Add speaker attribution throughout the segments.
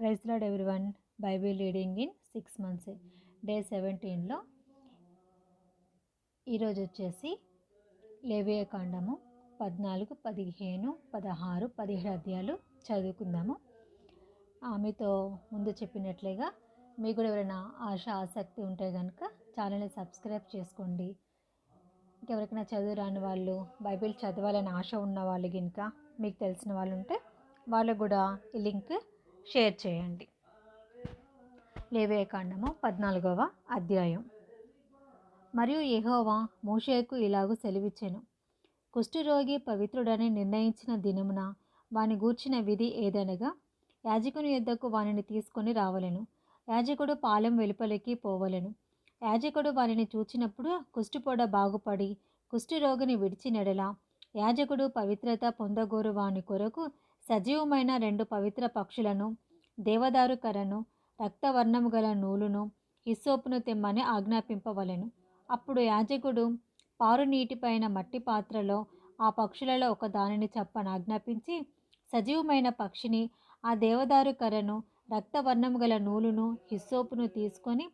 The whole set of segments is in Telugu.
Speaker 1: Praise lord everyone. Bible reading in 6 months day 17లో ఈరోజు వచ్చేసి లేవియ కాండము 14, 15, 16, 17 అధ్యాయాలు చదువుకుందాము. మీతో ముందు చెప్పినట్లుగా మీకు కూడా ఎవరైనా ఆసక్తి ఉంటే కనుక ఛానల్ని సబ్స్క్రైబ్ చేసుకోండి. ఇంకెవరికైనా చదువు రాని వాళ్ళు, బైబిల్ చదవాలని ఆశ ఉన్న వాళ్ళు కనుక మీకు తెలిసిన వాళ్ళు ఉంటే వాళ్ళకు కూడా ఈ లింక్ షేర్ చేయండి. లేవియ కాండము 14వ అధ్యాయం. మరియు యెహోవా మోషేకు ఇలాగు సెలవిచ్చెను, కుష్ఠరోగి పవిత్రుడని నిర్ణయించిన దినమున వాని గూర్చిన విధి ఏదనగా, యాజకుని యొద్దకు వానిని తీసుకొని రావలెను. యాజకుడు పాలెం వెలుపలికి పోవలెను. యాజకుడు వానిని చూచినప్పుడు కుష్ఠుపొడ బాగుపడి కుష్ఠరోగిని విడిచినెడల యాజకుడు పవిత్రత పొందగోరు వాని కొరకు సజీవమైన 2 పవిత్ర పక్షులను, దేవదారు కర్రను, రక్తవర్ణము గల నూలును, హిస్సోపును తెమ్మని ఆజ్ఞాపింపవలెను. అప్పుడు యాజకుడు పారు నీటిపైన మట్టి పాత్రలో ఆ పక్షులలో ఒక దానిని చప్పన ఆజ్ఞాపించి, సజీవమైన పక్షిని, ఆ దేవదారు కర్రను, రక్తవర్ణము గల నూలును, హిస్సోపును తీసుకొని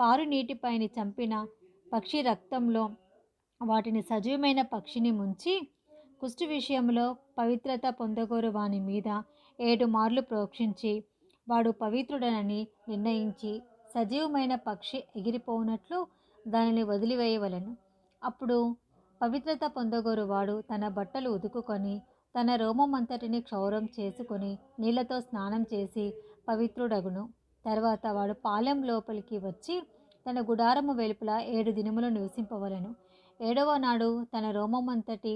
Speaker 1: పారు నీటిపైన చంపిన పక్షి రక్తంలో వాటిని సజీవమైన పక్షిని ముంచి, కుష్టు విషయంలో పవిత్రత పొందగోరు వాని మీద 7 మార్లు ప్రోక్షించి, వాడు పవిత్రుడనని నిర్ణయించి సజీవమైన పక్షి ఎగిరిపోనట్లు దానిని వదిలివేయవలెను. అప్పుడు పవిత్రత పొందగోరు వాడు తన బట్టలు ఉతుకుకొని తన రోమమంతటిని క్షౌరం చేసుకొని నీళ్లతో స్నానం చేసి పవిత్రుడగును. తర్వాత వాడు పాలెం లోపలికి వచ్చి తన గుడారము వెలుపల 7 దినములు నివసింపవలెను. 7వ నాడు తన రోమమంతటి,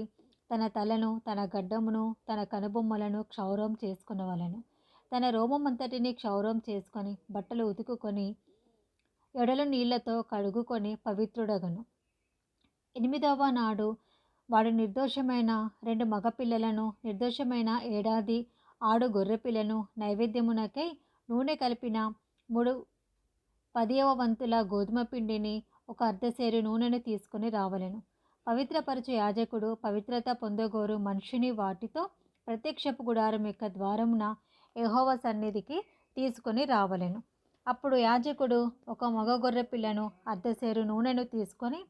Speaker 1: తన తలను, తన గడ్డమును, తన కనుబొమ్మలను క్షౌరం చేసుకునవలెను. తన రోమమంతటిని క్షౌరం చేసుకొని బట్టలు ఉతుకుకొని ఎడలు నీళ్లతో కడుగుకొని పవిత్రుడగను. 8వ నాడు వాడు నిర్దోషమైన 2 మగపిల్లలను, నిర్దోషమైన ఏడాది ఆడు గొర్రెపిల్లను, నైవేద్యమునకై నూనె కలిపిన 3/10 వంతుల గోధుమ పిండిని, 1 అర్ధసేరు నూనెను తీసుకొని రావలెను. పవిత్రపరచు యాజకుడు పవిత్రత పొందగోరు మనిషిని వాటితో ప్రత్యక్షపు గుడారం యొక్క ద్వారమున యెహోవా సన్నిధికి తీసుకొని రావలెను. అప్పుడు యాజకుడు 1 మగ గొర్రె పిల్లను, అర్ధసేరు నూనెను తీసుకొని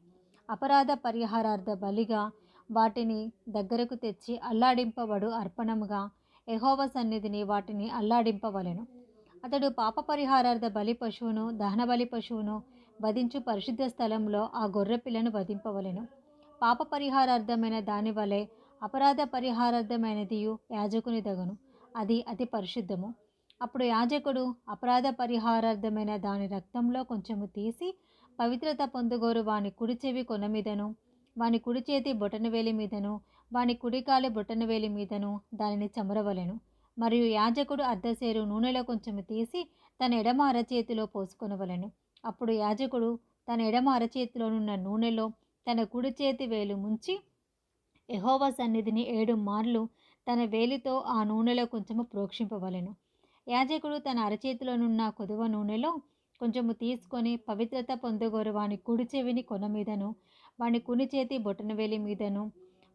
Speaker 1: అపరాధ పరిహారార్థ బలిగా వాటిని దగ్గరకు తెచ్చి అల్లాడింపబడు అర్పణముగా యెహోవా సన్నిధిని వాటిని అల్లాడింపవలెను. అతడు పాప పరిహారార్థ బలి పశువును, దహన బలి పశువును వధించు పరిశుద్ధ స్థలంలో ఆ గొర్రె పిల్లను వధింపవలెను. పాప పరిహారార్థమైన దాని వలె అపరాధ పరిహారార్థమైనదియు యాజకుని దగును, అది అతి పరిశుద్ధము. అప్పుడు యాజకుడు అపరాధ పరిహారార్థమైన దాని రక్తంలో కొంచెము తీసి పవిత్రత పొందుగోరు వాని కుడి చెవి కొన మీదను, వాని కుడి చేతి బొటనవేలి మీదను, వాని కుడికాలి బొటనవేలి మీదను దానిని చమరవలెను. మరియు యాజకుడు అర్ధసేరు నూనెలో కొంచెము తీసి తన ఎడమ అరచేతిలో పోసుకొనవలెను. అప్పుడు యాజకుడు తన ఎడమ అరచేతిలోనున్న నూనెలో తన కుడి చేతి వేలు ముంచి యెహోవా సన్నిధిని 7 మార్లు తన వేలితో ఆ నూనెలో కొంచెము ప్రోక్షింపవలెను. యాజకుడు తన అరచేతిలోనున్న కొదువ నూనెలో కొంచెము తీసుకొని పవిత్రత పొందగోరు వాని కుడి చెవిని కొన మీదను, వాని కుడి చేతి బొటనవేలి మీదను,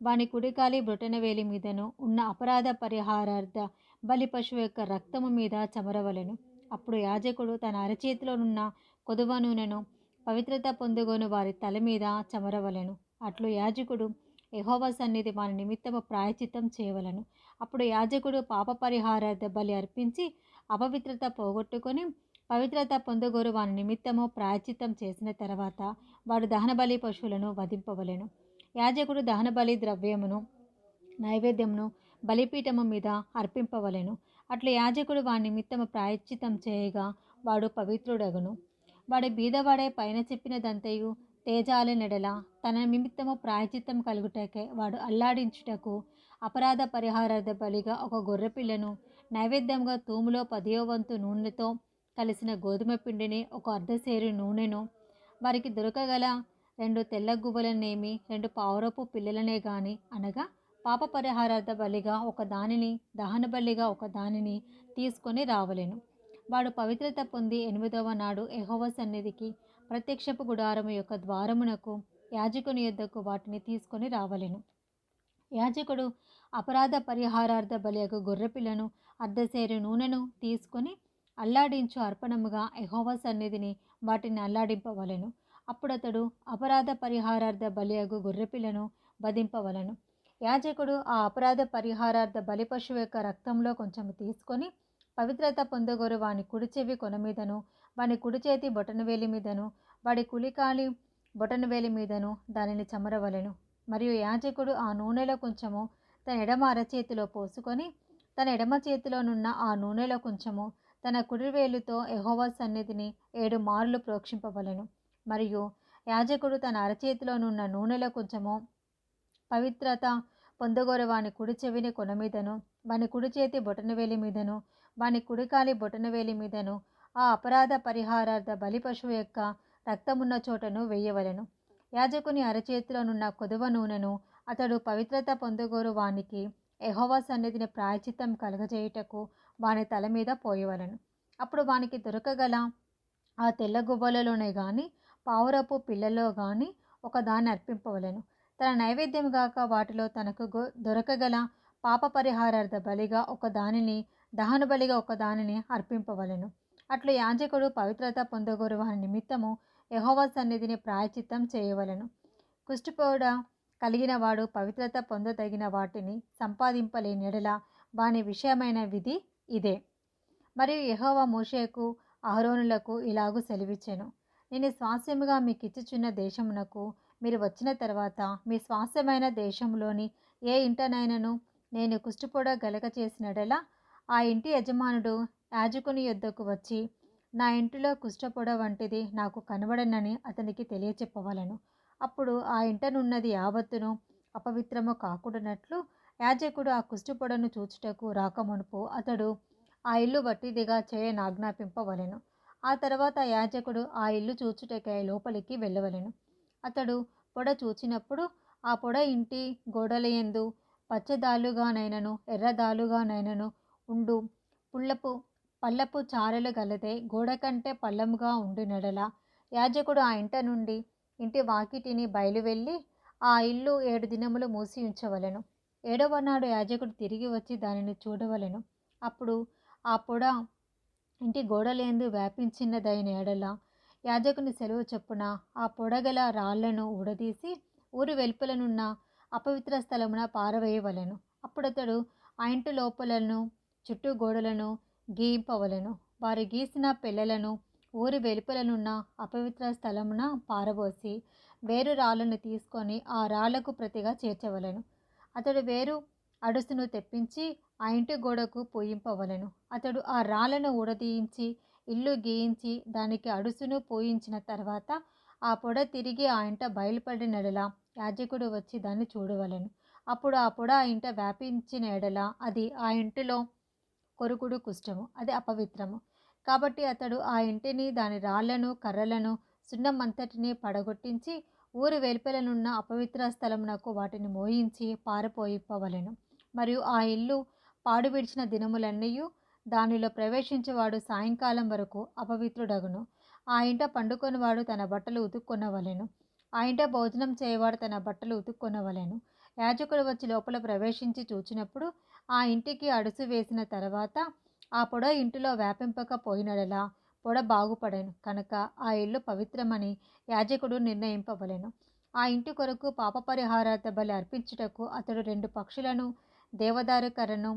Speaker 1: వాని కుడికాలి బొటనవేలి మీదను ఉన్న అపరాధ పరిహారార్థ బలి పశువు యొక్క రక్తము మీద చమరవలెను. అప్పుడు యాజకుడు తన అరచేతిలోనున్న కొదువ నూనెను పవిత్రత పొందుగోను వారి తల మీద చమరవలెను. అట్లు యాజకుడు యెహోవా సన్నిధి వాని నిమిత్తము ప్రాయశ్చిత్తం చేయవలెను. అప్పుడు యాజకుడు పాప పరిహారార్థ బలి అర్పించి అపవిత్రత పోగొట్టుకొని పవిత్రత పొందగోరు వాని నిమిత్తము ప్రాయశ్చిత్తం చేసిన తర్వాత వాడు దహనబలి పశువులను వధింపవలెను. యాజకుడు దహనబలి ద్రవ్యమును, నైవేద్యమును బలిపీఠము మీద అర్పింపవలెను. అట్లు యాజకుడు వాని నిమిత్తము ప్రాయశ్చిత్తం చేయగా వాడు పవిత్రుడగును. వాడి బీదవాడే పైన చెప్పినదంతయు తేజాలెనెడల తన నిమిత్తము ప్రాయశ్చిత్తం కలుగుటకే వాడు అల్లాడించుటకు అపరాధ పరిహారార్థ బలిగా 1 గొర్రెపిల్లను, నైవేద్యంగా తూములో 10వ వంతు నూనెతో కలిసిన గోధుమ పిండిని, 1 అర్ధసేరు నూనెను, వారికి దొరకగల 2 తెల్ల గువ్వలనేమి 2 పావురపు పిల్లలనే గాని, అనగా పాప పరిహారార్థ బలిగా 1 దానిని, దహన బలిగా 1 దానిని తీసుకొని రావలెను. వాడు పవిత్రత పొంది 8వ నాడు యెహోవా సన్నిధికి ప్రత్యక్షపు గుడారము యొక్క ద్వారమునకు యాజకుని యొద్దకు వాటిని తీసుకొని రావలెను. యాజకుడు అపరాధ పరిహారార్థ బలియగు గొర్రెపిల్లను, అర్ధసేరు నూనెను తీసుకొని అల్లాడించు అర్పణముగా యెహోవా సన్నిధిని వాటిని అల్లాడింపవలెను. అప్పుడతడు అపరాధ పరిహారార్థ బలియగు గొర్రెపిల్లను వధింపవలెను. యాజకుడు ఆ అపరాధ పరిహారార్థ బలి పశువు యొక్క రక్తంలో కొంచెము తీసుకొని పవిత్రత పొందగోరు వాని కుడి చెవి కొన మీదను, వాని కుడి చేతి బొటనవేలి మీదను, వాడి కులికాలి బొటనవేలి మీదను దానిని చమరవలెను. మరియు యాజకుడు ఆ నూనెలో కొంచెము తన ఎడమ అరచేతిలో పోసుకొని తన ఎడమ చేతిలోనున్న ఆ నూనెలో కొంచెము తన కుడివేలుతో యెహోవా సన్నిధిని 7 మార్లు ప్రోక్షింపవలెను. మరియు యాజకుడు తన అరచేతిలోనున్న నూనెలో కొంచెము పవిత్రత పొందగోరు వాని కుడి చెవిని కొన మీదను, వాని కుడి చేతి బొటనవేలి మీదను, వాని కుడికాలి బొటనవేలి మీదను ఆ అపరాధ పరిహారార్థ బలి పశువు యొక్క రక్తమున్న చోటను వేయవలెను. యాజకుని అరచేతిలోనున్న కొదువ నూనెను అతడు పవిత్రత పొందగోరు వానికి యెహోవా సన్నిధిని ప్రాయచిత్తం కలగజేయుటకు వాని తల మీద పోయవలెను. అప్పుడు వానికి దొరకగల ఆ తెల్ల గువ్వలలోనే గాని పావురపు పిల్లలో గాని ఒకదాన్ని అర్పింపవలెను. తన నైవేద్యం గాక వాటిలో తనకు దొరకగల పాప పరిహారార్థ బలిగా ఒకదానిని, దహన బలిగా ఒకదానిని అర్పింపవలెను. అట్లు యాజకుడు పవిత్రత పొందగోరు వాని నిమిత్తము యెహోవా సన్నిధిని ప్రాయచిత్తం చేయవలెను. కుష్ఠుపోడ కలిగిన వాడు పవిత్రత పొందదగిన వాటిని సంపాదింపలేని యెడల వాని విషయమైన విధి ఇదే. మరియు యెహోవా మోషేకు అహరోనులకు ఇలాగు సెలవిచ్చెను. నేను స్వాస్యముగా మీకిచ్చుచున్న దేశమునకు మీరు వచ్చిన తర్వాత మీ స్వాస్యమైన దేశంలోని ఏ ఇంటనైనను నేను కుష్ఠుపోడ గలగ చేసిన యెడల ఆ ఇంటి యజమానుడు యాజకుని యొద్దకు వచ్చి నా ఇంటిలో కుష్ఠపొడ వంటిది నాకు కనబడనని అతనికి తెలియచెప్పవలెను. అప్పుడు ఆ ఇంటనున్నది యావత్తును అపవిత్రము కాకుండానట్లు యాజకుడు ఆ కుష్ఠపొడను చూచుటకు రాకమునుపు అతడు ఆ ఇల్లు వట్టిదిగా చేయనాజ్ఞాపింపవలెను. ఆ తర్వాత యాజకుడు ఆ ఇల్లు చూచుటకై లోపలికి వెళ్ళవలెను. అతడు పొడ చూచినప్పుడు ఆ పొడ ఇంటి గోడలయందు పచ్చదాలుగానైనను ఎర్రదాలుగానైనను ఉండు పల్లపు చారలు గలదై గోడ కంటే పల్లముగా ఉండునెడల యాజకుడు ఆ ఇంట నుండి ఇంటి వాకిటిని బయలువెళ్ళి ఆ ఇల్లు 7 దినములు మూసి ఉంచవలెను. 7వ నాడు యాజకుడు తిరిగి వచ్చి దానిని చూడవలెను. అప్పుడు ఆ పొడ ఇంటి గోడలందు వ్యాపించినదైన యెడల యాజకుని సెలవు చొప్పున ఆ పొడగల రాళ్లను ఊడదీసి ఊరి వెలుపలనున్న అపవిత్ర స్థలమున పారవేయవలెను. అప్పుడతడు ఆ ఇంటి లోపలను చుట్టూ గోడలను గీయింపవలెను. వారు గీసిన పెళ్లలను ఊరి వెలుపలనున్న అపవిత్ర స్థలమున పారబోసి వేరు రాళ్లను తీసుకొని ఆ రాళ్లకు ప్రతిగా చేర్చవలెను. అతడు వేరు అడుసును తెప్పించి ఆ ఇంటి గోడకు పూయింపవలెను. అతడు ఆ రాళ్లను ఊడదీయించి ఇల్లు గీయించి దానికి అడుసును పూయించిన తర్వాత ఆ పొడ తిరిగి ఆ ఇంట బయలుపడిన యెడల యాజకుడు వచ్చి దాన్ని చూడవలెను. అప్పుడు ఆ పొడ ఆ ఇంట వ్యాపించిన యెడల అది ఆ ఇంటిలో కొరుకుడు కుష్ఠము, అది అపవిత్రము. కాబట్టి అతడు ఆ ఇంటిని దాని రాళ్లను కర్రలను సున్నమంతటిని పడగొట్టించి ఊరి వెలుపలనున్న అపవిత్ర స్థలమునకు వాటిని మోయించి పారపోయిపవలెను. మరియు ఆ ఇల్లు పాడు విడిచిన దినములన్నీయు దానిలో ప్రవేశించేవాడు సాయంకాలం వరకు అపవిత్రుడగును. ఆ ఇంట పండుకొనివాడు తన బట్టలు ఉతుక్కొనవలెను. ఆ ఇంట భోజనం చేయవాడు తన బట్టలు ఉతుక్కొనవలెను. యాజకుడు వచ్చి లోపల ప్రవేశించి చూచినప్పుడు ఆ ఇంటికి అడుసు వేసిన తర్వాత ఆ పొడ ఇంటిలో వ్యాపింపకపోయినడలా పొడ బాగుపడెను కనుక ఆ ఇల్లు పవిత్రమని యాజకుడు నిర్ణయింపవలెను. ఆ ఇంటి కొరకు పాప పరిహారార్థ బలి అర్పించుటకు అతడు 2 పక్షులను, దేవదారు కర్రను,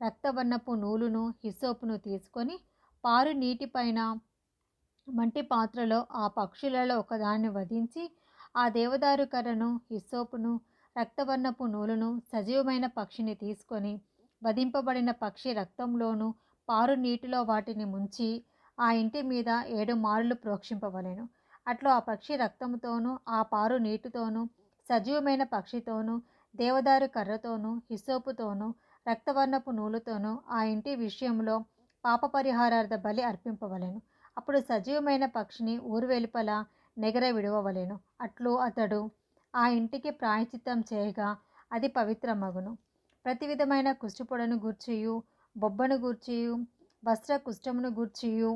Speaker 1: రక్తవర్ణపు నూలును, హిస్సోపును తీసుకొని పారు నీటిపైన మంటి పాత్రలో ఆ పక్షులలో ఒకదాన్ని వధించి ఆ దేవదారు కర్రను, హిస్సోపును, రక్తవర్ణపు నూలును సజీవమైన పక్షిని తీసుకొని వధింపబడిన పక్షి రక్తంలోను పారు నీటిలో వాటిని ముంచి ఆ ఇంటి మీద 7 మార్లు ప్రోక్షింపవలెను. అట్లు ఆ పక్షి రక్తముతోనూ ఆ పారు నీటితోనూ సజీవమైన పక్షితోనూ దేవదారు కర్రతోనూ హిస్సోపుతోనూ రక్తవర్ణపు నూలుతోనూ ఆ ఇంటి విషయంలో పాప పరిహారార్థ బలి అర్పింపవలెను. అప్పుడు సజీవమైన పక్షిని ఊరు వెలుపల నెగర విడవవలెను. అట్లు అతడు ఆ ఇంటికి ప్రాయచిత్తం చేయగా అది పవిత్రమగును. ప్రతి విధమైన కుష్ఠుపొడను గూర్చియు, బొబ్బను గూర్చియు, వస్త్ర కుష్ఠమును గూర్చియు,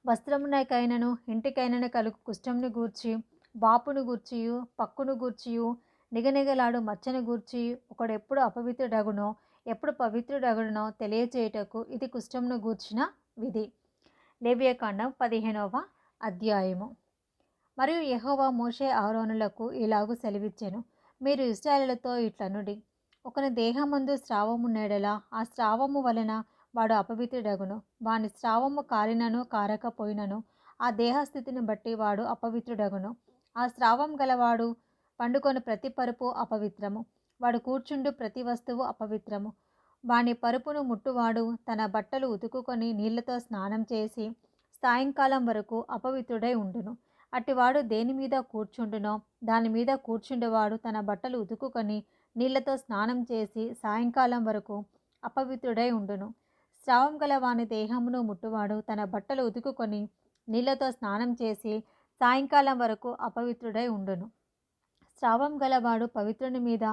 Speaker 1: వస్త్రమునకైనను ఇంటికైనను కలుగు కుష్ఠమును గూర్చి, వాపును గూర్చియు, పక్కును గూర్చియు, నిగనిగలాడు మచ్చను గూర్చి ఒకడెప్పుడు అపవిత్రుడగునో ఎప్పుడు పవిత్రుడగునో తెలియచేయుటకు ఇది కుష్ఠమును గూర్చిన విధి. లేవియకాండం 15వ అధ్యాయము. మరియు యెహోవా మోషే అహరోనులకు ఇలాగు సెలవిచ్చెను, మీరు ఇశ్రాయేలుతో ఇట్లనుడి, ఒకని దేహమందు స్రావమున్నెడల ఆ స్రావము వలన వాడు అపవిత్రుడగును. వాని స్రావము కారినను కారకపోయినను ఆ దేహస్థితిని బట్టి వాడు అపవిత్రుడగును. ఆ స్రావం గలవాడు పండుకొని ప్రతి పరుపు అపవిత్రము, వాడు కూర్చుండు ప్రతి వస్తువు అపవిత్రము. వాని పరుపును ముట్టువాడు తన బట్టలు ఉతుకుకొని నీళ్లతో స్నానం చేసి సాయంకాలం వరకు అపవిత్రుడై ఉండును. అట్టివాడు దేని మీద కూర్చుండునో దాని మీద కూర్చుండేవాడు తన బట్టలు ఉతుకుకొని నీళ్లతో స్నానం చేసి సాయంకాలం వరకు అపవిత్రుడై ఉండును. స్రావం గల వాని దేహమును ముట్టువాడు తన బట్టలు ఉతుకుకొని నీళ్లతో స్నానం చేసి సాయంకాలం వరకు అపవిత్రుడై ఉండును. స్రావం గలవాడు పవిత్రుని మీద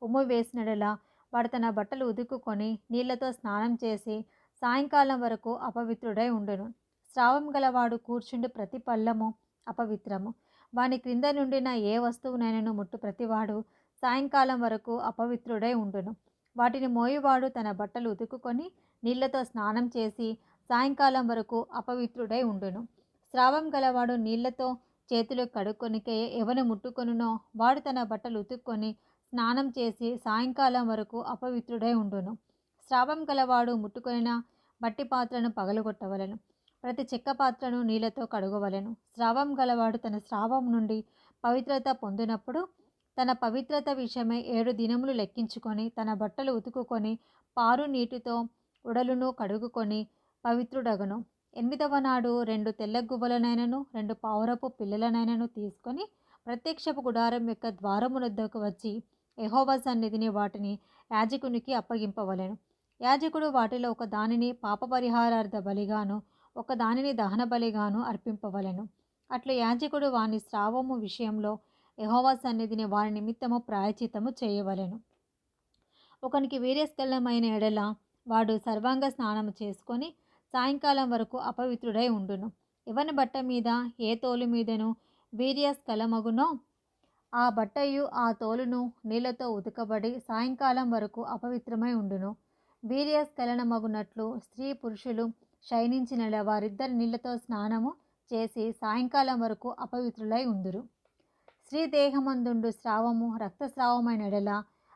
Speaker 1: ఉమ్ము వేసినడలా వాడు తన బట్టలు ఉతుకుకొని నీళ్లతో స్నానం చేసి సాయంకాలం వరకు అపవిత్రుడై ఉండును. స్రావం గలవాడు కూర్చుండి ప్రతి పల్లము అపవిత్రము. వాని క్రింద నుండిన ఏ వస్తువునైనను ముట్టు ప్రతివాడు సాయంకాలం వరకు అపవిత్రుడై ఉండును. వాటిని మోయువాడు తన బట్టలు ఉతుకుకొని నీళ్లతో స్నానం చేసి సాయంకాలం వరకు అపవిత్రుడై ఉండును. స్రావం గలవాడు నీళ్లతో చేతులు కడుక్కొనికే ఎవను ముట్టుకొనునో వాడు తన బట్టలు ఉతుక్కొని స్నానం చేసి సాయంకాలం వరకు అపవిత్రుడై ఉండును. స్రావం గలవాడు ముట్టుకొనిన మట్టి పాత్రను పగలగొట్టవలెను. ప్రతి చెక్క పాత్రను నీళ్లతో కడుగవలెను. స్రావం గలవాడు తన స్రావం నుండి పవిత్రత పొందినప్పుడు తన పవిత్రత విషయమై 7 దినములు లెక్కించుకొని తన బట్టలు ఉతుకుకొని పారు నీటితో ఉడలును కడుగుకొని పవిత్రుడగను. 8వ నాడు 2 తెల్ల గువ్వలనైనను 2 పావురపు పిల్లలనైనను తీసుకొని ప్రత్యక్షపు గుడారం యొక్క ద్వారమునొద్దకు వచ్చి యెహోవా సన్నిధిని వాటిని యాజకునికి అప్పగింపవలెను. యాజకుడు వాటిలో ఒక దానిని పాపపరిహారార్థ బలిగాను ఒక దానిని దహన బలిగాను అర్పింపవలెను. అట్లు యాజకుడు వాని స్రావము విషయంలో యెహోవా సన్నిధిని వారి నిమిత్తము ప్రాయచిత్తము చేయవలెను. ఒకనికి వీర్యస్ఖలనమైన ఎడల వాడు సర్వాంగ స్నానము చేసుకొని సాయంకాలం వరకు అపవిత్రుడై ఉండును. ఎవని బట్ట మీద ఏ తోలు మీదను వీర్యస్ఖలమగునో ఆ బట్టయు ఆ తోలును నీళ్లతో ఉతకబడి సాయంకాలం వరకు అపవిత్రమై ఉండును. వీర్యస్ఖలనమగునట్లు స్త్రీ పురుషులు శయనించిన వారిద్దరు నీళ్లతో స్నానము చేసి సాయంకాలం వరకు అపవిత్రులై ఉందురు. స్త్రీ దేహమందుండు స్రావము రక్తస్రావమైన ఎడల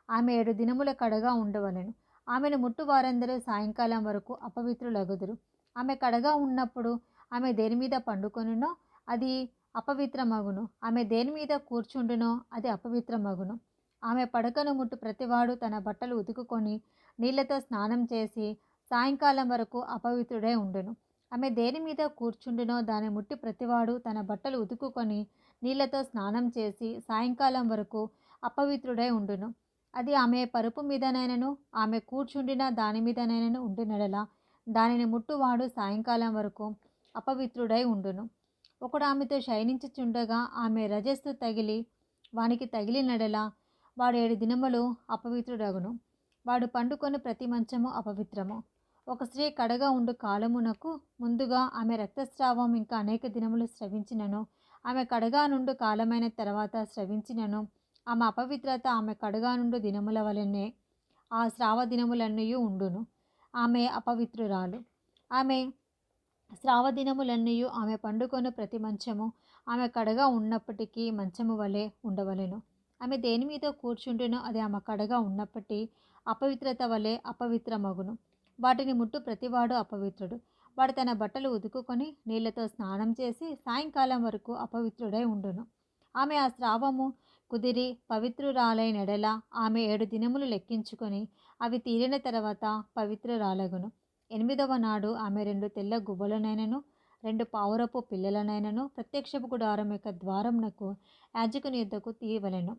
Speaker 1: ఆమె 7 దినముల కడగా ఉండవలెను. ఆమెను ముట్టు వారందరూ సాయంకాలం వరకు అపవిత్రులగుదురు. ఆమె కడగా ఉన్నప్పుడు ఆమె దేని మీద పండుకొనునో అది అపవిత్రమగును. ఆమె దేని మీద కూర్చుండునో అది అపవిత్రమగును. ఆమె పడకను ముట్టు ప్రతివాడు తన బట్టలు ఉతుకుకొని నీళ్లతో స్నానం చేసి సాయంకాలం వరకు అపవిత్రుడై ఉండును. ఆమె దేని మీద కూర్చుండునో దాని ముట్టి ప్రతివాడు తన బట్టలు ఉతుకుకొని నీళ్లతో స్నానం చేసి సాయంకాలం వరకు అపవిత్రుడై ఉండును. అది ఆమె పరుపు మీదనైనను ఆమె కూర్చుండిన దాని మీదనైనను ఉండినడలా దానిని ముట్టువాడు సాయంకాలం వరకు అపవిత్రుడై ఉండును. ఒకడు ఆమెతో శయనించుచుండగా ఆమె రజస్సు తగిలి వానికి తగిలినడలా వాడు 7 దినములు అపవిత్రుడగును. వాడు పండుకొని ప్రతి మంచము అపవిత్రము. ఒక స్త్రీ కడగా ఉండు కాలమునకు ముందుగా ఆమె రక్తస్రావం ఇంకా అనేక దినములు స్రవించినను ఆమె కడగా నుండు కాలమైన తర్వాత స్రవించినను ఆమె అపవిత్రత ఆమె కడగా నుండు దినముల వలనే ఆ స్రావ దినములన్నీ ఉండును. ఆమె అపవిత్రురాలు. ఆమె స్రావ దినములన్నీ ఆమె పండుకొని ప్రతి మంచము ఆమె కడగా ఉన్నప్పటికీ మంచము వలె ఉండవలెను. ఆమె దేని మీద కూర్చుండునో అది ఆమె కడగా ఉన్నప్పటి అపవిత్రత వలె అపవిత్రమగును. వాటిని ముట్టు ప్రతివాడు అపవిత్రుడు. వాడు తన బట్టలు ఉతుకుకొని నీళ్లతో స్నానం చేసి సాయంకాలం వరకు అపవిత్రుడై ఉండును. ఆమె ఆ స్రావము కుదిరి పవిత్రురాలైనడల ఆమె 7 దినములు లెక్కించుకొని అవి తీరిన తర్వాత పవిత్రురాలగును. 8వ నాడు ఆమె 2 తెల్ల గువ్వలనైనను 2 పావురపు పిల్లలనైనను ప్రత్యక్షపు గుడారం యొక్క ద్వారమునకు యాజకుని యొద్దకు తీయవలెను.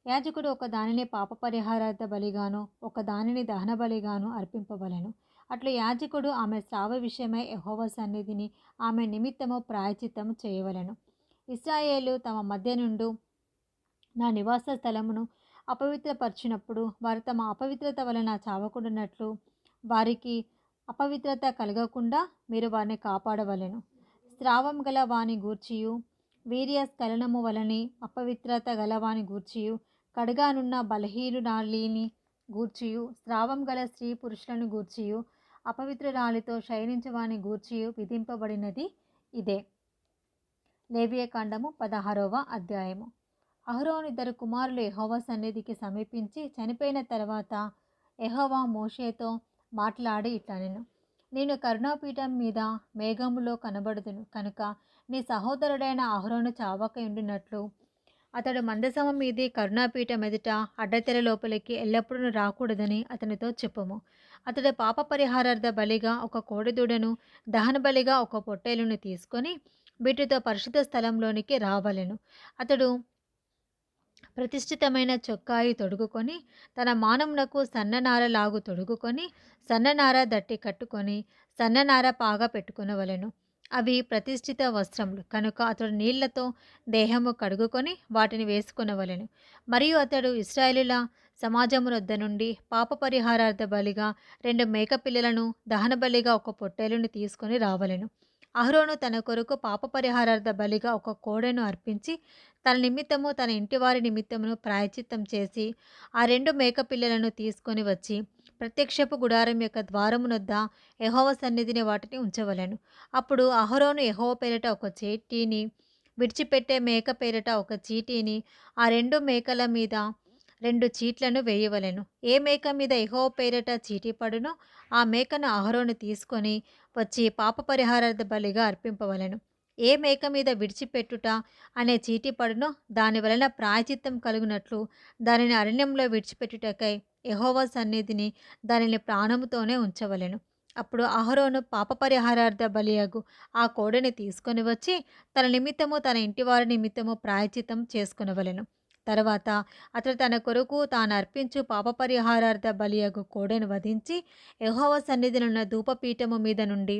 Speaker 1: యాజకుడు ఒక దానిని పాపపరిహారార్థ బలిగాను ఒక దానిని దహన బలిగాను అర్పింపవలెను. అట్లు యాజకుడు ఆమె స్రావ విషయమై యెహోవా సన్నిధిని ఆమె నిమిత్తము ప్రాయచిత్తము చేయవలెను. ఇశ్రాయేలు తమ మధ్య నుండు నా నివాస స్థలమును అపవిత్రపరచినప్పుడు వారు తమ అపవిత్రత వలన చావకుండానట్లు వారికి అపవిత్రత కలగకుండా మీరు వారిని కాపాడవలెను. స్రావం గల వాని గూర్చియు వీర్యస్ఖలనము వలని అపవిత్రత గలవాని గూర్చియు కడగానున్న బలహీనురాలిని గూర్చియు, స్రావం గల స్త్రీ పురుషులను గూర్చియు, అపవిత్రురాలితో శయనించువాని గూర్చియు విధింపబడినది ఇదే. లేవియకాండము 16వ అధ్యాయము. అహరోను ఇద్దరు కుమారులు యెహోవా సన్నిధికి సమీపించి చనిపోయిన తర్వాత యెహోవా మోషేతో మాట్లాడి ఇట్లనెను, నేను కరుణాపీఠం మీద మేఘములో కనబడుదును కనుక నీ సహోదరుడైన అహరోను చావక ఉండినట్లు అతడు మందసము మీది కరుణాపీఠం ఎదుట అడ్డతెర లోపలికి ఎల్లప్పుడూ రాకూడదని అతనితో చెప్పుము. అతడు పాప పరిహారార్థ బలిగా ఒక కోడెదూడను, దహన బలిగా ఒక పొట్టేలును తీసుకొని వీటితో పరిశుద్ధ స్థలంలోనికి రావలెను. అతడు ప్రతిష్ఠితమైన చొక్కాయి తొడుగుకొని తన మానమునకు సన్ననారలాగు తొడుగుకొని సన్ననార దట్టి కట్టుకొని సన్ననార పాగా పెట్టుకునవలెను. అవి ప్రతిష్ఠిత వస్త్రములు కనుక అతడు నీళ్లతో దేహము కడుగుకొని వాటిని వేసుకొనవలెను. మరియు అతడు ఇశ్రాయేలీయుల సమాజమునొద్ద నుండి పాప పరిహారార్థ బలిగా 2 మేకపిల్లలను, దహన బలిగా ఒక పొట్టేలును తీసుకొని రావలెను. అహరోను తన కొరకు పాప పరిహారార్థ బలిగా ఒక కోడెను అర్పించి తన నిమిత్తము తన ఇంటివారి నిమిత్తమును ప్రాయశ్చిత్తం చేసి ఆ 2 మేకపిల్లలను తీసుకొని వచ్చి ప్రత్యక్షపు గుడారం యొక్క ద్వారమునొద్ద యెహోవా సన్నిధిని వాటిని ఉంచవలెను. అప్పుడు అహరోను యెహోవా పేరిట ఒక చీటీని, విడిచిపెట్టే మేక పేరిట ఒక చీటీని, ఆ 2 మేకల మీద 2 చీట్లను వేయవలెను. ఏ మేక మీద యెహోవా పేరిట చీటీ పడునో ఆ మేకను అహరోను తీసుకొని వచ్చి పాప పరిహారార్థ బలిగా అర్పింపవలెను. ఏ మేక మీద విడిచిపెట్టుట అనే చీటీ పడునో దాని వలన ప్రాయచిత్తం కలుగునట్లు దానిని అరణ్యంలో విడిచిపెట్టుటకై యెహోవా సన్నిధిని దానిని ప్రాణముతోనే ఉంచవలెను. అప్పుడు అహరోను పాప పరిహారార్థ బలియగు ఆ కోడెని తీసుకొని వచ్చి తన నిమిత్తము తన ఇంటివారి నిమిత్తము ప్రాయచిత్తం చేసుకొనవలెను. తర్వాత అతడు తన కొరకు తాను అర్పించు పాప పరిహారార్థ బలియగు కోడెను వధించి యెహోవా సన్నిధినున్న ధూపపీఠము మీద నుండి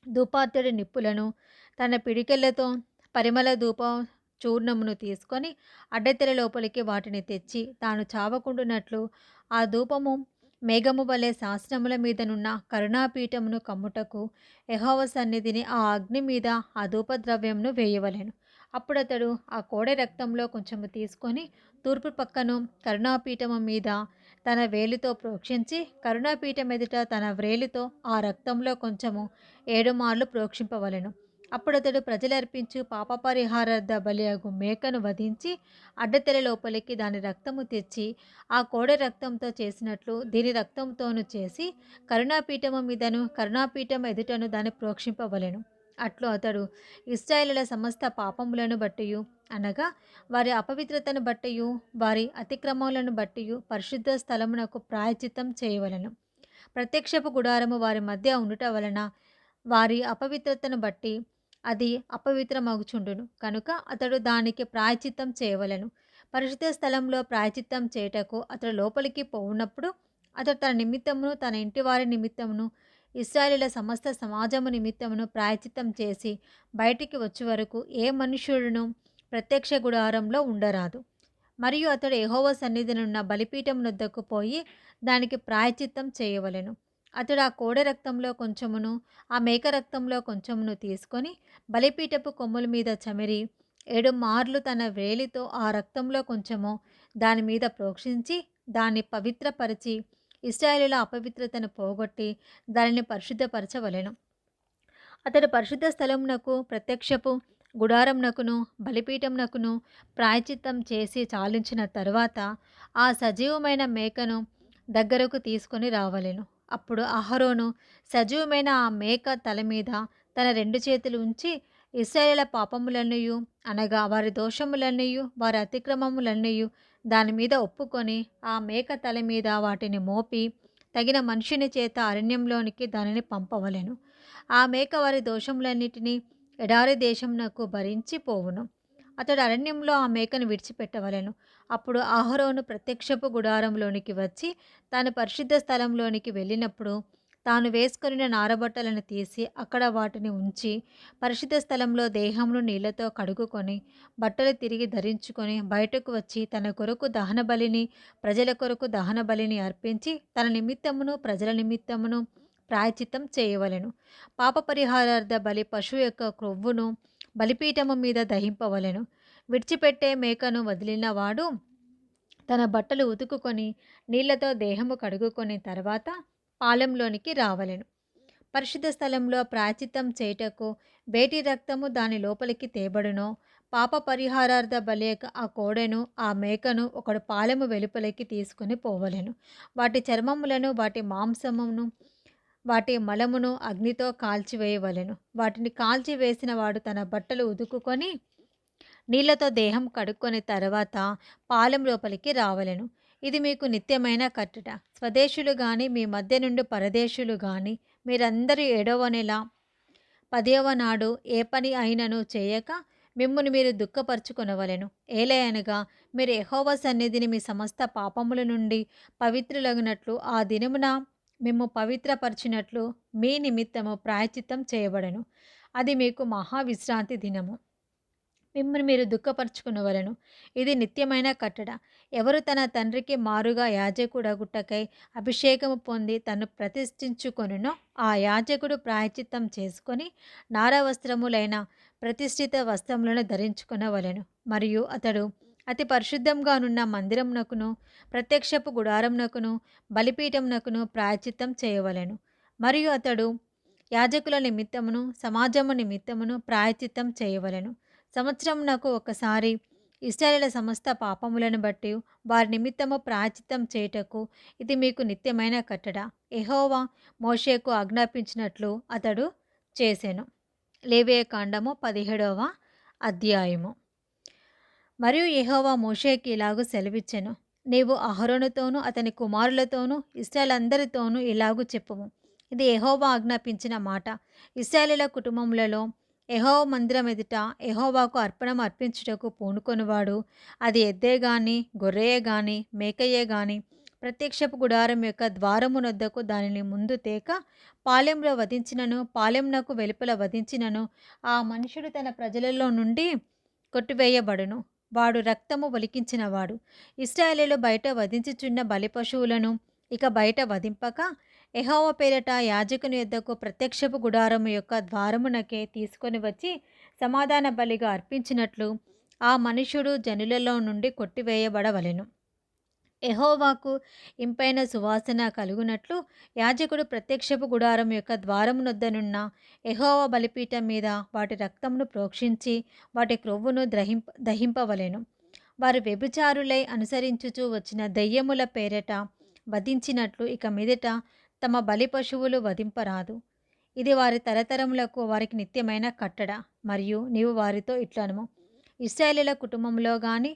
Speaker 1: ధూపార్తుడి నిప్పులను తన పిడికెళ్లతో పరిమళ ధూప చూర్ణమును తీసుకొని అడ్డతెర లోపలికి వాటిని తెచ్చి తాను చావకుండునట్లు ఆ ధూపము మేఘము వలె శాసనముల మీదనున్న కరుణాపీఠమును కమ్ముటకు యెహోవా సన్నిధిని ఆ అగ్ని మీద ఆ ధూపద్రవ్యమును వేయవలెను. అప్పుడతడు ఆ కోడె రక్తంలో కొంచెము తీసుకొని తూర్పు పక్కను కరుణాపీఠము మీద తన వేలితో ప్రోక్షించి కరుణాపీఠం ఎదుట తన వ్రేలితో ఆ రక్తంలో కొంచెము 7 మార్లు ప్రోక్షింపవలెను. అప్పుడతడు ప్రజలర్పించు పాప పరిహారార్థ బలియగు మేకను వధించి అడ్డతెర లోపలికి దాని రక్తము తెచ్చి ఆ కోడె రక్తంతో చేసినట్లు దీని రక్తంతోనూ చేసి కరుణాపీఠము మీదను కరుణాపీఠం ఎదుటను దాన్ని ప్రోక్షింపవలెను. అట్లు అతడు ఇశ్రాయేలుల సమస్త పాపములను బట్టియు అనగా వారి అపవిత్రతను బట్టియు వారి అతిక్రమములను బట్టియు పరిశుద్ధ స్థలమునకు ప్రాయచిత్తం చేయవలెను. ప్రత్యక్షపు గుడారము వారి మధ్య ఉండుట వలన వారి అపవిత్రతను బట్టి అది అపవిత్రమగుచుండును కనుక అతడు దానికి ప్రాయచిత్తం చేయవలెను. పరిశుద్ధ స్థలంలో ప్రాయచిత్తం చేయుటకు అతడు లోపలికి పోవునప్పుడు అతడు తన నిమిత్తమును తన ఇంటివారి నిమిత్తమును ఇశ్రాయేలీయుల సమస్త సమాజము నిమిత్తమును ప్రాయచిత్తం చేసి బయటికి వచ్చే వరకు ఏ మనుష్యుడును ప్రత్యక్ష గుడారంలో ఉండరాదు. మరియు అతడు యెహోవా సన్నిధినున్న బలిపీఠమునొద్దకు పోయి దానికి ప్రాయచిత్తం చేయవలెను. అతడు ఆ కోడె రక్తంలో కొంచెమును ఆ మేక రక్తంలో కొంచెమును తీసుకొని బలిపీఠపు కొమ్ముల మీద చమిరి 7 మార్లు తన వేలితో ఆ రక్తంలో కొంచెము దాని మీద ప్రోక్షించి దాన్ని పవిత్రపరిచి ఇశ్రాయేలీయుల అపవిత్రతను పోగొట్టి దానిని పరిశుద్ధపరచవలెను. అతడు పరిశుద్ధ స్థలమునకు ప్రత్యక్షపు గుడారమునకును బలిపీఠమునకును ప్రాయచిత్తం చేసి చాలించిన తరువాత ఆ సజీవమైన మేకను దగ్గరకు తీసుకొని రావలెను. అప్పుడు అహరోను సజీవమైన ఆ మేక తల మీద తన 2 చేతులు ఉంచి ఇశ్రాయేలీయుల పాపములన్నీయు అనగా వారి దోషములన్నీయు వారి అతిక్రమములన్నీయు దాని మీద ఒప్పుకొని ఆ మేక తల మీద వాటిని మోపి తగిన మనుషుని చేత అరణ్యంలోనికి దానిని పంపవలెను. ఆ మేక వారి దోషములన్నిటినీ ఎడారి దేశమునకు భరించి పోవును. అతడు అరణ్యంలో ఆ మేకను విడిచిపెట్టవలెను. అప్పుడు అహరోను ప్రత్యక్షపు గుడారంలోనికి వచ్చి తాను పరిశుద్ధ స్థలంలోనికి వెళ్ళినప్పుడు తాను వేసుకొనిన నారబట్టలను తీసి అక్కడ వాటిని ఉంచి పరిశుద్ధ స్థలంలో దేహమును నీళ్లతో కడుగుకొని బట్టలు తిరిగి ధరించుకొని బయటకు వచ్చి తన కొరకు దహన బలిని ప్రజల కొరకు దహన బలిని అర్పించి తన నిమిత్తమును ప్రజల నిమిత్తమును ప్రాయచిత్తం చేయవలెను. పాప పరిహారార్థ బలి పశువు యొక్క క్రొవ్వును బలిపీఠము మీద దహింపవలెను. విడిచిపెట్టే మేకను వదిలినవాడు తన బట్టలు ఉతుకుకొని నీళ్లతో దేహము కడుగుకొని తర్వాత పాలెంలోనికి రావలెను. పరిశుద్ధ స్థలంలో ప్రాయశ్చిత్తం చేయుటకు వేటి రక్తము దాని లోపలికి తేబడునో, పాప పరిహారార్థ బలియక ఆ కోడెను ఆ మేకను ఒకడు పాలెము వెలుపలికి తీసుకుని పోవలెను. వాటి చర్మములను వాటి మాంసమును వాటి మలమును అగ్నితో కాల్చివేయవలెను. వాటిని కాల్చివేసిన వాడు తన బట్టలు ఉతుకుకొని నీళ్లతో దేహం కడుక్కొని తర్వాత పాలెం లోపలికి రావలెను. ఇది మీకు నిత్యమైన కట్టడ. స్వదేశులు గాని మీ మధ్య నుండి పరదేశులు గాని మీరందరూ 7వ నెల 10వ నాడు ఏ పని అయినను చేయక మిమ్మును మీరు దుఃఖపరచుకొనవలెను. ఏలయనగా మీరు యెహోవా సన్నిధిని మీ సమస్త పాపముల నుండి పవిత్రులగునట్లు ఆ దినమున మిమ్ము పవిత్రపరచినట్లు మీ నిమిత్తము ప్రాయశ్చిత్తం చేయబడెను. అది మీకు మహావిశ్రాంతి దినము. మిమ్మల్ని మీరు దుఃఖపరచుకునవలెను. ఇది నిత్యమైన కట్టడ. ఎవరు తన తండ్రికి మారుగా యాజకుడగుటకై అభిషేకము పొంది తను ప్రతిష్ఠించుకొనునో ఆ యాజకుడు ప్రాయశ్చిత్తం చేసుకొని నారవస్త్రములైన ప్రతిష్ఠిత వస్త్రములను ధరించుకొనవలెను. మరియు అతడు అతి పరిశుద్ధంగానున్న మందిరమునకును ప్రత్యక్షపు గుడారమునకును బలిపీఠమునకును ప్రాయశ్చిత్తం చేయవలెను. మరియు అతడు యాజకుల నిమిత్తమును సమాజము నిమిత్తమును ప్రాయశ్చిత్తం చేయవలెను. సంవత్సరమునకు ఒకసారి ఇశ్రాయేలుల సమస్త పాపములను బట్టి వారి నిమిత్తము ప్రాయశ్చిత్తం చేయుటకు ఇది మీకు నిత్యమైన కట్టడ. యెహోవా మోషేకు ఆజ్ఞాపించినట్లు అతడు చేసెను. లేవియకాండము 17వ అధ్యాయము. మరియు యెహోవా మోషేకి ఇలాగు సెలవిచ్చెను. నీవు అహరోనుతోనూ అతని కుమారులతోనూ ఇశ్రాయేలందరితోనూ ఇలాగు చెప్పుము. ఇది యెహోవా ఆజ్ఞాపించిన మాట. ఇశ్రాయేలీయుల కుటుంబములలో యెహోవా మందిరం ఎదుట యెహోవాకు అర్పణం అర్పించుటకు పూనుకొనివాడు అది ఎద్దే గాని గొర్రెయే గాని మేకయే గాని ప్రత్యక్షపు గుడారం యొక్క ద్వారమునొద్దకు దానిని ముందు తేక పాలెంలో వధించినను పాలెంనకు వెలుపల వధించినను ఆ మనుషుడు తన ప్రజలలో నుండి కొట్టివేయబడును. వాడు రక్తము ఒలికించినవాడు. ఇశ్రాయేలీయులు బయట వధించుచున్న బలి పశువులను ఇక బయట వధింపక యెహోవా పేరట యాజకుని యొద్దకు ప్రత్యక్షపు గుడారము యొక్క ద్వారమునకే తీసుకొని వచ్చి సమాధాన బలిగా అర్పించినట్లు ఆ మనుష్యుడు జనులలో నుండి కొట్టివేయబడవలెను. యెహోవాకు ఇంపైన సువాసన కలుగునట్లు యాజకుడు ప్రత్యక్షపు గుడారం యొక్క ద్వారమునొద్దనున్న యెహోవా బలిపీఠం మీద వాటి రక్తమును ప్రోక్షించి వాటి క్రొవ్వును దహింపవలెను. వారు వ్యభిచారులై అనుసరించుచూ వచ్చిన దెయ్యముల పేరట వధించినట్లు ఇక మీదట తమ బలి పశువులు వధింపరాదు. ఇది వారి తరతరములకు వారికి నిత్యమైన కట్టడ. మరియు నీవు వారితో ఇట్లనుము, ఇశ్రాయేలీయుల కుటుంబంలో గాని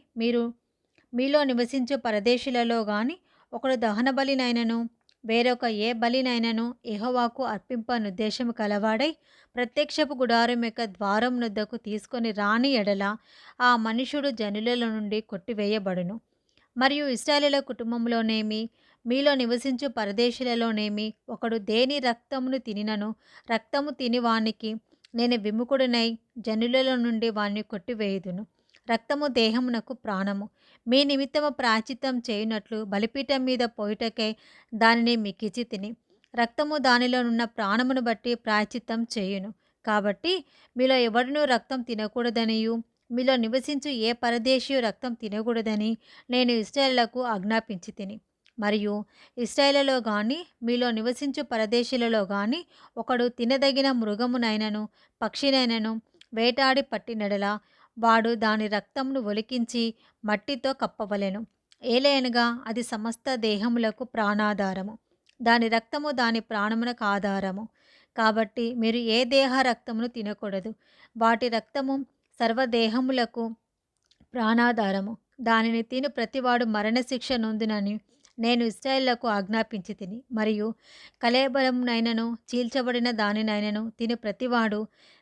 Speaker 1: మీలో నివసించు పరదేశులలో గాని ఒకడు దహన బలినైనను వేరొక ఏ బలినైనను యెహోవాకు అర్పింపనుద్దేశము కలవాడై ప్రత్యక్షపు గుడారం యొక్క ద్వారం నొద్దకు తీసుకొని రాని ఎడల ఆ మనుషుడు జనులలో నుండి కొట్టివేయబడును. మరియు ఇశ్రాయేలీయుల కుటుంబంలోనేమి మీలో నివసించు పరదేశులలోనేమి ఒకడు దేని రక్తమును తినినను రక్తము తిని వానికి నేను విముఖుడనై జనులలో నుండి వాణ్ణి కొట్టివేయుదును. రక్తము దేహమునకు ప్రాణము. మీ నిమిత్తము ప్రాయశ్చిత్తం చేయునట్లు బలిపీఠం మీద పోయుటకై దానిని మీకిచ్చి తిని రక్తము దానిలోనున్న ప్రాణమును బట్టి ప్రాయశ్చిత్తం చేయును. కాబట్టి మీలో ఎవడునూ రక్తం తినకూడదనియు మీలో నివసించు ఏ పరదేశీయు రక్తం తినకూడదని నేను ఇశ్రాయేలులకు ఆజ్ఞాపించి తిని. మరియు ఇశ్రాయేలులో గాని మీలో నివసించు పరదేశీయులలో గాని ఒకడు తినదగిన మృగమునైనను పక్షినైనను వేటాడి పట్టినడలా వాడు దాని రక్తమును ఒలికించి మట్టితో కప్పవలెను. ఏలయనగా అది సమస్త దేహములకు ప్రాణాధారము. దాని రక్తము దాని ప్రాణమునకు ఆధారము. కాబట్టి మీరు ఏ దేహ రక్తమును తినకూడదు. వాటి రక్తము సర్వదేహములకు ప్రాణాధారము. దానిని తిను ప్రతివాడు మరణశిక్ష నొందునని నేను ఇశ్రాయేలులకు ఆజ్ఞాపించి తిని. మరియు కళేబరమునైనను చీల్చబడిన దానినైనను తిను ప్రతివాడు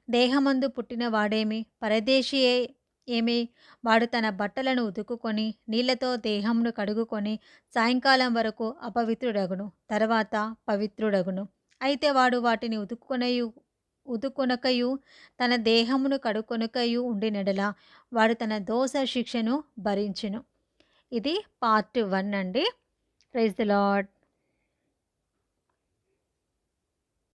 Speaker 1: దేహమందు పుట్టిన వాడేమి పరదేశీ ఏమి వాడు తన బట్టలను ఉతుకుకొని నీళ్లతో దేహమును కడుగుకొని సాయంకాలం వరకు అపవిత్రుడగును, తర్వాత పవిత్రుడగును. అయితే వాడు వాటిని ఉతుకొనకయు తన దేహమును కడుకొనకయు ఉండినెడల వాడు తన దోష శిక్షను భరించును. ఇది పార్ట్ 1 అండి. Praise the lord.